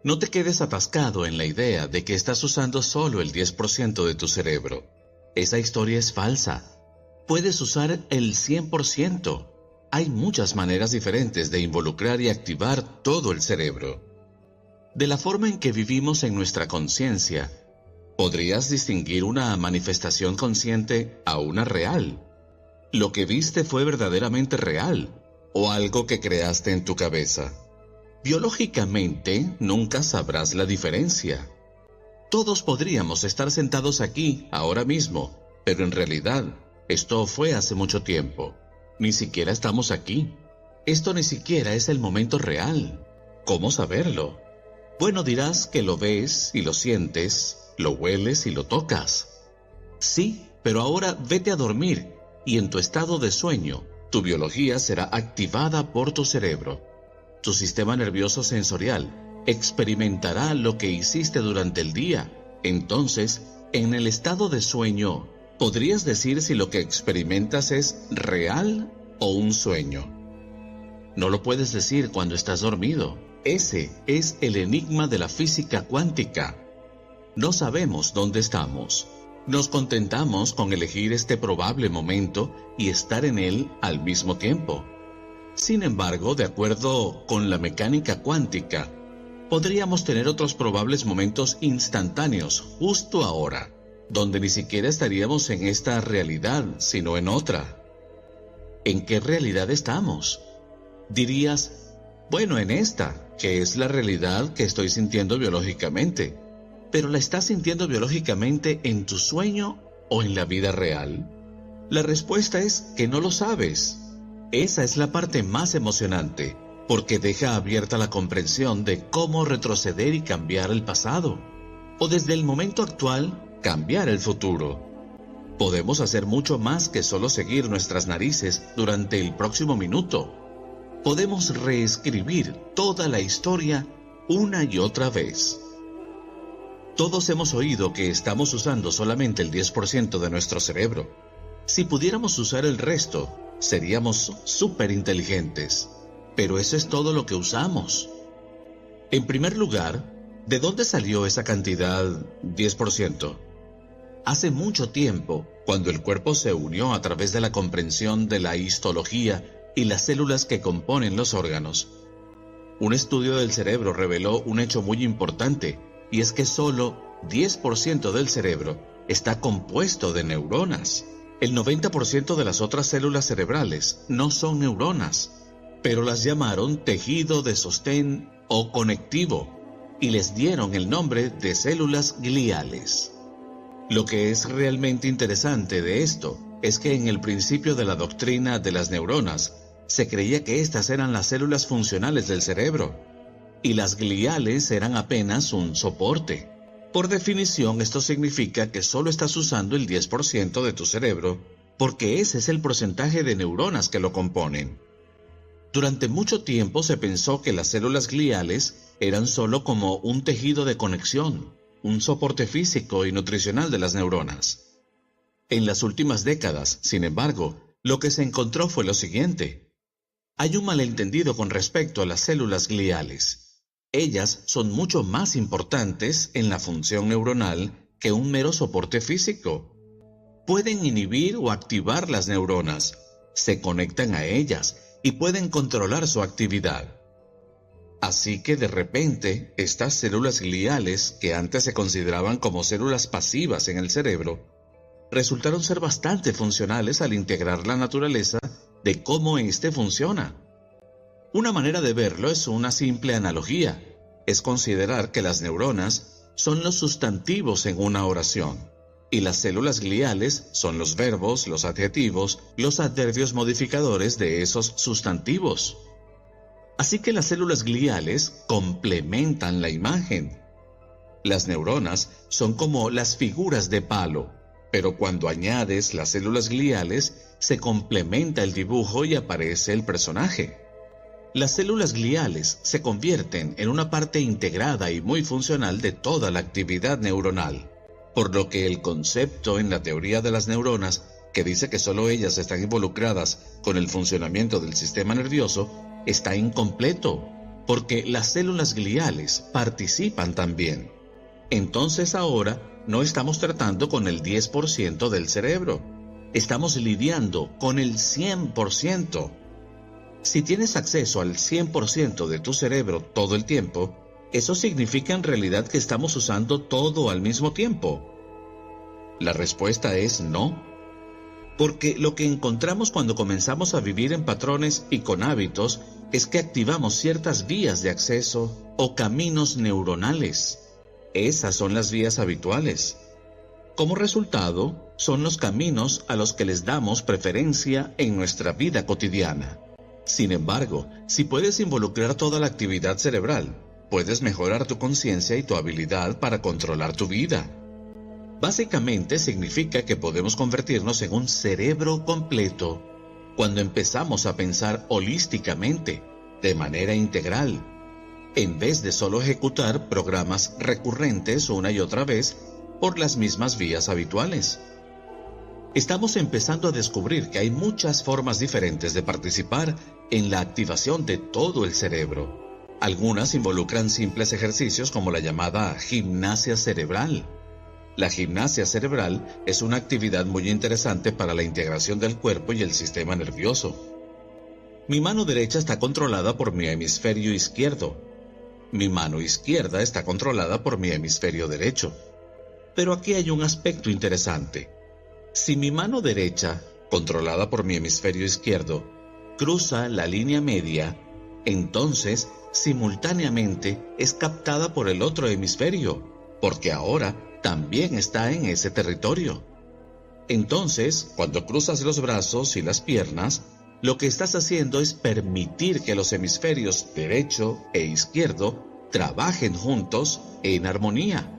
No te quedes atascado en la idea de que estás usando solo el 10% de tu cerebro. Esa historia es falsa. Puedes usar el 100%. Hay muchas maneras diferentes de involucrar y activar todo el cerebro. De la forma en que vivimos en nuestra conciencia, podrías distinguir una manifestación consciente a una real. Lo que viste fue verdaderamente real, o algo que creaste en tu cabeza. Biológicamente, nunca sabrás la diferencia. Todos podríamos estar sentados aquí, ahora mismo, pero en realidad, esto fue hace mucho tiempo. Ni siquiera estamos aquí. Esto ni siquiera es el momento real. ¿Cómo saberlo? Bueno, dirás que lo ves y lo sientes, lo hueles y lo tocas. Sí, pero ahora vete a dormir y en tu estado de sueño, tu biología será activada por tu cerebro. Tu sistema nervioso sensorial experimentará lo que hiciste durante el día. Entonces, en el estado de sueño, podrías decir si lo que experimentas es real o un sueño. No lo puedes decir cuando estás dormido. Ese es el enigma de la física cuántica. No sabemos dónde estamos. Nos contentamos con elegir este probable momento y estar en él al mismo tiempo. Sin embargo, de acuerdo con la mecánica cuántica, podríamos tener otros probables momentos instantáneos justo ahora, donde ni siquiera estaríamos en esta realidad, sino en otra. ¿En qué realidad estamos? Dirías, bueno, en esta, que es la realidad que estoy sintiendo biológicamente. ¿Pero la estás sintiendo biológicamente en tu sueño o en la vida real? La respuesta es que no lo sabes. Esa es la parte más emocionante, porque deja abierta la comprensión de cómo retroceder y cambiar el pasado, o desde el momento actual, cambiar el futuro. Podemos hacer mucho más que solo seguir nuestras narices durante el próximo minuto. Podemos reescribir toda la historia una y otra vez. Todos hemos oído que estamos usando solamente el 10% de nuestro cerebro. Si pudiéramos usar el resto, seríamos súper inteligentes. Pero eso es todo lo que usamos. En primer lugar, ¿de dónde salió esa cantidad 10%? Hace mucho tiempo, cuando el cuerpo se unió a través de la comprensión de la histología y las células que componen los órganos, un estudio del cerebro reveló un hecho muy importante, y es que solo 10% del cerebro está compuesto de neuronas. El 90% de las otras células cerebrales no son neuronas, pero las llamaron tejido de sostén o conectivo, y les dieron el nombre de células gliales. Lo que es realmente interesante de esto es que en el principio de la doctrina de las neuronas, se creía que estas eran las células funcionales del cerebro, y las gliales eran apenas un soporte. Por definición, esto significa que solo estás usando el 10% de tu cerebro, porque ese es el porcentaje de neuronas que lo componen. Durante mucho tiempo se pensó que las células gliales eran solo como un tejido de conexión, un soporte físico y nutricional de las neuronas. En las últimas décadas, sin embargo, lo que se encontró fue lo siguiente. Hay un malentendido con respecto a las células gliales. Ellas son mucho más importantes en la función neuronal que un mero soporte físico. Pueden inhibir o activar las neuronas, se conectan a ellas y pueden controlar su actividad. Así que de repente, estas células gliales, que antes se consideraban como células pasivas en el cerebro, resultaron ser bastante funcionales al integrar la naturaleza de cómo éste funciona. Una manera de verlo es una simple analogía. Es considerar que las neuronas son los sustantivos en una oración, y las células gliales son los verbos, los adjetivos, los adverbios modificadores de esos sustantivos. Así que las células gliales complementan la imagen. Las neuronas son como las figuras de palo, pero cuando añades las células gliales, se complementa el dibujo y aparece el personaje. Las células gliales se convierten en una parte integrada y muy funcional de toda la actividad neuronal, por lo que el concepto en la teoría de las neuronas, que dice que solo ellas están involucradas con el funcionamiento del sistema nervioso, está incompleto, porque las células gliales participan también. Entonces ahora no estamos tratando con el 10% del cerebro, estamos lidiando con el 100%. Si tienes acceso al 100% de tu cerebro todo el tiempo, eso significa en realidad que estamos usando todo al mismo tiempo. La respuesta es no. Porque lo que encontramos cuando comenzamos a vivir en patrones y con hábitos es que activamos ciertas vías de acceso o caminos neuronales. Esas son las vías habituales. Como resultado, son los caminos a los que les damos preferencia en nuestra vida cotidiana. Sin embargo, si puedes involucrar toda la actividad cerebral, puedes mejorar tu conciencia y tu habilidad para controlar tu vida. Básicamente significa que podemos convertirnos en un cerebro completo cuando empezamos a pensar holísticamente, de manera integral, en vez de solo ejecutar programas recurrentes una y otra vez por las mismas vías habituales. Estamos empezando a descubrir que hay muchas formas diferentes de participar en la activación de todo el cerebro. Algunas involucran simples ejercicios como la llamada gimnasia cerebral. La gimnasia cerebral es una actividad muy interesante para la integración del cuerpo y el sistema nervioso. Mi mano derecha está controlada por mi hemisferio izquierdo. Mi mano izquierda está controlada por mi hemisferio derecho. Pero aquí hay un aspecto interesante. Si mi mano derecha, controlada por mi hemisferio izquierdo, cruza la línea media, entonces simultáneamente es captada por el otro hemisferio, porque ahora también está en ese territorio. Entonces, cuando cruzas los brazos y las piernas, lo que estás haciendo es permitir que los hemisferios derecho e izquierdo trabajen juntos en armonía.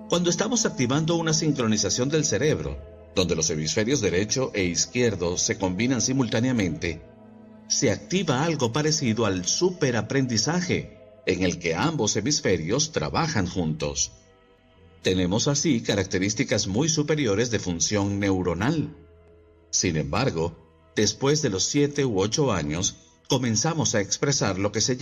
Cuando estamos activando una sincronización del cerebro, donde los hemisferios derecho e izquierdo se combinan simultáneamente, se activa algo parecido al superaprendizaje, en el que ambos hemisferios trabajan juntos. Tenemos así características muy superiores de función neuronal. Sin embargo, después de los 7 u 8 años, comenzamos a expresar lo que se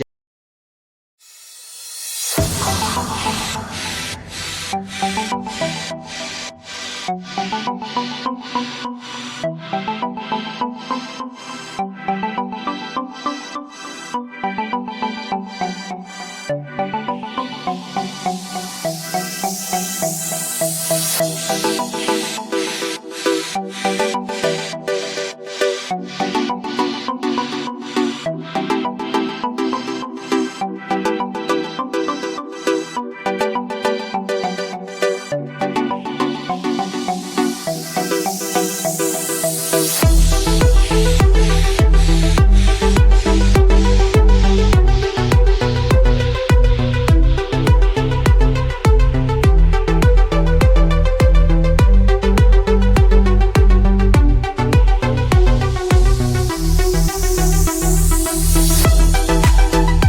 llama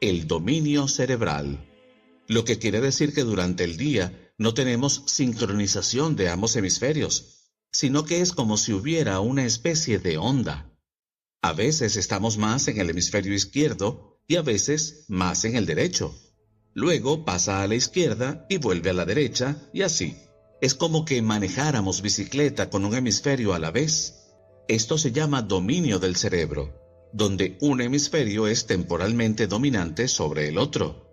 el dominio cerebral, lo que quiere decir que durante el día no tenemos sincronización de ambos hemisferios, sino que es como si hubiera una especie de onda. A veces estamos más en el hemisferio izquierdo y a veces más en el derecho. Luego pasa a la izquierda y vuelve a la derecha y así. Es como que manejáramos bicicleta con un hemisferio a la vez. Esto se llama dominio del cerebro, donde un hemisferio es temporalmente dominante sobre el otro.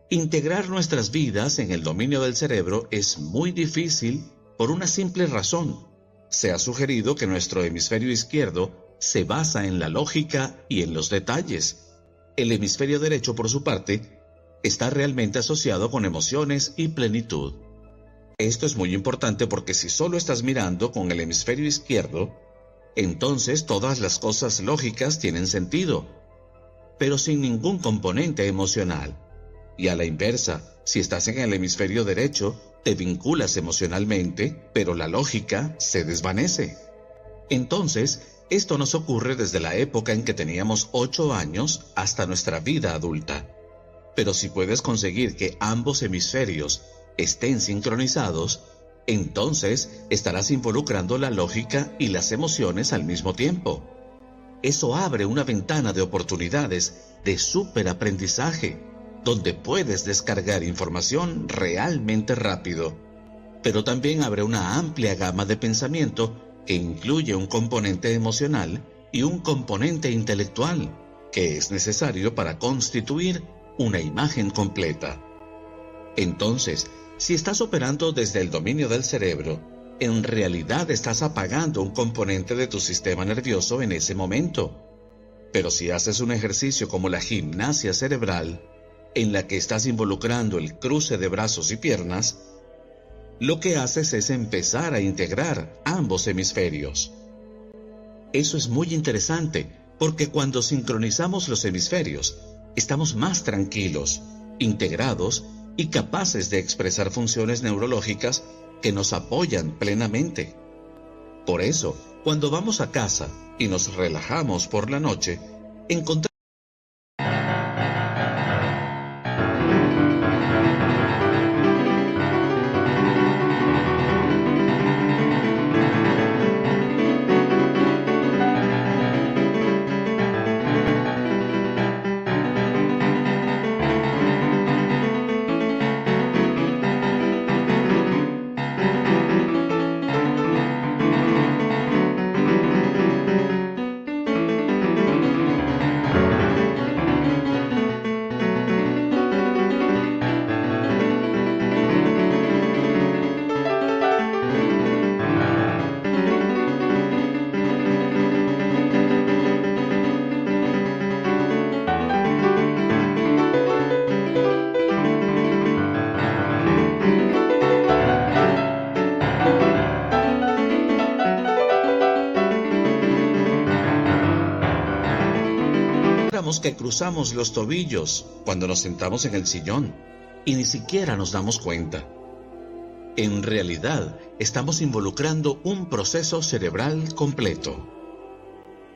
Integrar nuestras vidas en el dominio del cerebro es muy difícil por una simple razón. Se ha sugerido que nuestro hemisferio izquierdo se basa en la lógica y en los detalles. El hemisferio derecho, por su parte, está realmente asociado con emociones y plenitud. Esto es muy importante porque si solo estás mirando con el hemisferio izquierdo, entonces todas las cosas lógicas tienen sentido, pero sin ningún componente emocional. Y a la inversa, si estás en el hemisferio derecho, te vinculas emocionalmente, pero la lógica se desvanece. Entonces, esto nos ocurre desde la época en que teníamos 8 años hasta nuestra vida adulta. Pero si puedes conseguir que ambos hemisferios estén sincronizados, entonces estarás involucrando la lógica y las emociones al mismo tiempo. eso abre una ventana de oportunidades de superaprendizaje, donde puedes descargar información realmente rápido. Pero también abre una amplia gama de pensamiento que incluye un componente emocional y un componente intelectual, que es necesario para constituir una imagen completa. Entonces, si estás operando desde el dominio del cerebro, en realidad estás apagando un componente de tu sistema nervioso en ese momento. Pero si haces un ejercicio como la gimnasia cerebral, en la que estás involucrando el cruce de brazos y piernas, lo que haces es empezar a integrar ambos hemisferios. Eso es muy interesante, porque cuando sincronizamos los hemisferios, estamos más tranquilos, integrados y capaces de expresar funciones neurológicas que nos apoyan plenamente. Por eso, cuando vamos a casa y nos relajamos por la noche, encontramos que cruzamos los tobillos cuando nos sentamos en el sillón y ni siquiera nos damos cuenta. En realidad, estamos involucrando un proceso cerebral completo.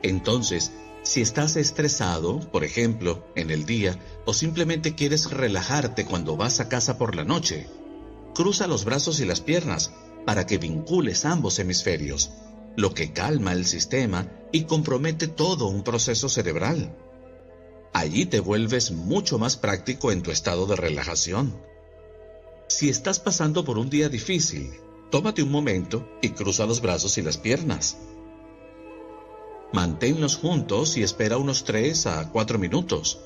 Entonces, si estás estresado, por ejemplo, en el día, o simplemente quieres relajarte cuando vas a casa por la noche, cruza los brazos y las piernas para que vincules ambos hemisferios, lo que calma el sistema y compromete todo un proceso cerebral. Allí te vuelves mucho más práctico en tu estado de relajación. Si estás pasando por un día difícil, tómate un momento y cruza los brazos y las piernas. Manténlos juntos y espera unos 3 a 4 minutos.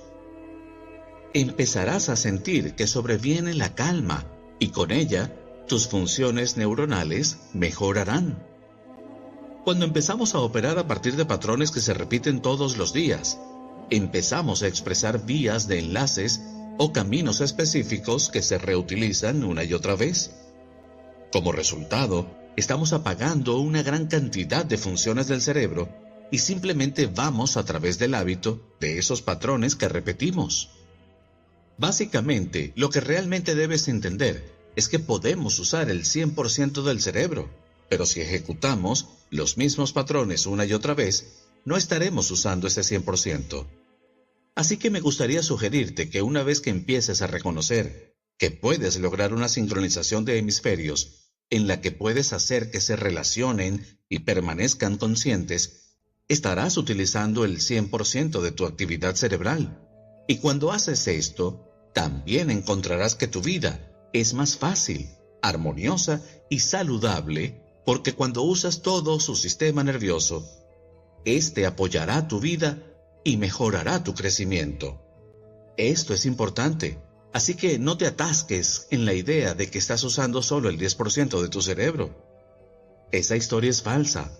Empezarás a sentir que sobreviene la calma y con ella tus funciones neuronales mejorarán. Cuando empezamos a operar a partir de patrones que se repiten todos los días, empezamos a expresar vías de enlaces o caminos específicos que se reutilizan una y otra vez. Como resultado, estamos apagando una gran cantidad de funciones del cerebro y simplemente vamos a través del hábito de esos patrones que repetimos. Básicamente, lo que realmente debes entender es que podemos usar el 100% del cerebro, pero si ejecutamos los mismos patrones una y otra vez, no estaremos usando ese 100%. Así que me gustaría sugerirte que una vez que empieces a reconocer que puedes lograr una sincronización de hemisferios en la que puedes hacer que se relacionen y permanezcan conscientes, estarás utilizando el 100% de tu actividad cerebral. Y cuando haces esto, también encontrarás que tu vida es más fácil, armoniosa y saludable, porque cuando usas todo su sistema nervioso, este apoyará tu vida y mejorará tu crecimiento. Esto es importante, así que no te atasques en la idea de que estás usando solo el 10% de tu cerebro. Esa historia es falsa.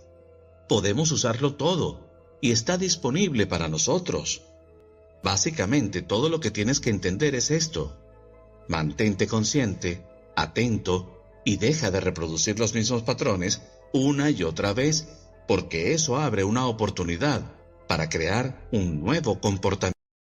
Podemos usarlo todo y está disponible para nosotros. Básicamente, todo lo que tienes que entender es esto. Mantente consciente, atento y deja de reproducir los mismos patrones una y otra vez, porque eso abre una oportunidad para crear un nuevo comportamiento.